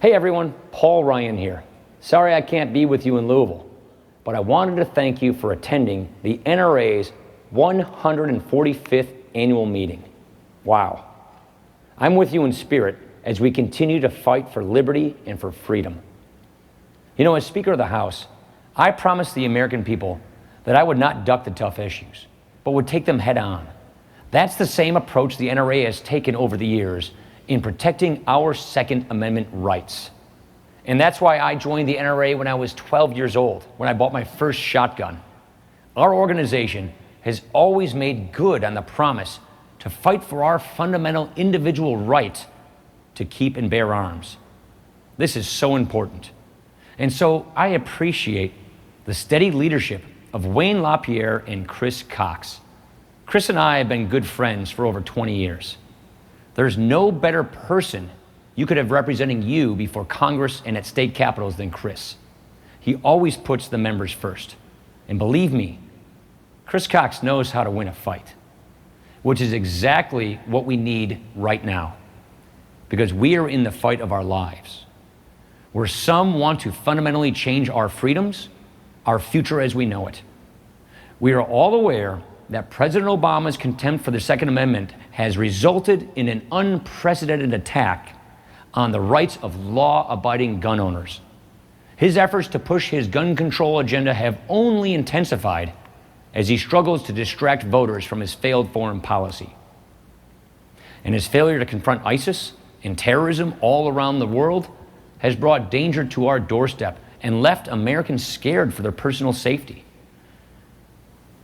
Hey everyone, Paul Ryan here. Sorry I can't be with you in Louisville, but I wanted to thank you for attending the NRA's 145th annual meeting. Wow. I'm with you in spirit as we continue to fight for liberty and for freedom. You know, as Speaker of the House, I promised the American people that I would not duck the tough issues, but would take them head on. That's the same approach the NRA has taken over the years in protecting our Second Amendment rights. And that's why I joined the NRA when I was 12 years old, when I bought my first shotgun. Our organization has always made good on the promise to fight for our fundamental individual right to keep and bear arms. This is so important. And so I appreciate the steady leadership of Wayne LaPierre and Chris Cox. Chris and I have been good friends for over 20 years. There's no better person you could have representing you before Congress and at state capitals than Chris. He always puts the members first. And believe me, Chris Cox knows how to win a fight, which is exactly what we need right now, because we are in the fight of our lives, where some want to fundamentally change our freedoms, our future as we know it. We are all aware that President Obama's contempt for the Second Amendment has resulted in an unprecedented attack on the rights of law-abiding gun owners. His efforts to push his gun control agenda have only intensified as he struggles to distract voters from his failed foreign policy. And his failure to confront ISIS and terrorism all around the world has brought danger to our doorstep and left Americans scared for their personal safety.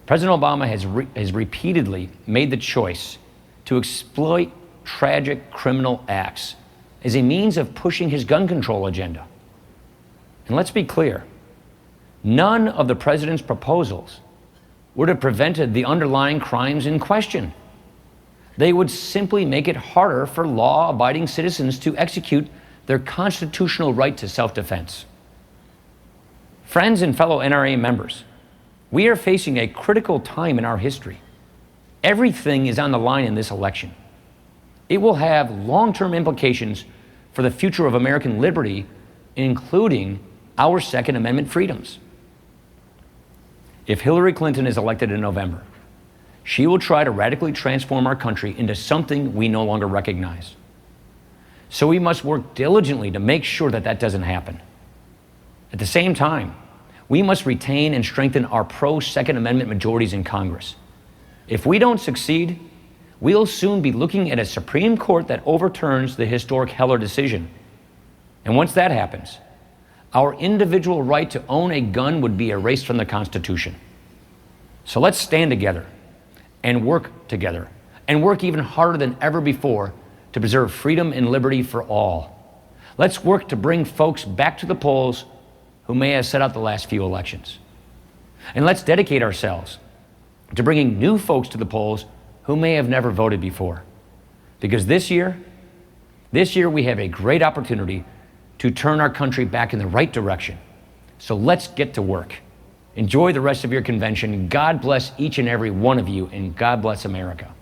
President Obama has repeatedly made the choice to exploit tragic criminal acts as a means of pushing his gun control agenda. And let's be clear, none of the president's proposals would have prevented the underlying crimes in question. They would simply make it harder for law-abiding citizens to execute their constitutional right to self-defense. Friends and fellow NRA members, we are facing a critical time in our history. Everything is on the line in this election. It will have long-term implications for the future of American liberty, including our Second Amendment freedoms. If Hillary Clinton is elected in November, she will try to radically transform our country into something we no longer recognize. So we must work diligently to make sure that that doesn't happen. At the same time, we must retain and strengthen our pro-Second Amendment majorities in Congress. If we don't succeed, we'll soon be looking at a Supreme Court that overturns the historic Heller decision. And once that happens, our individual right to own a gun would be erased from the Constitution. So let's stand together and work together and work even harder than ever before to preserve freedom and liberty for all. Let's work to bring folks back to the polls who may have set out the last few elections. And let's dedicate ourselves to bringing new folks to the polls who may have never voted before. Because this year we have a great opportunity to turn our country back in the right direction. So let's get to work. Enjoy the rest of your convention. God bless each and every one of you, and God bless America.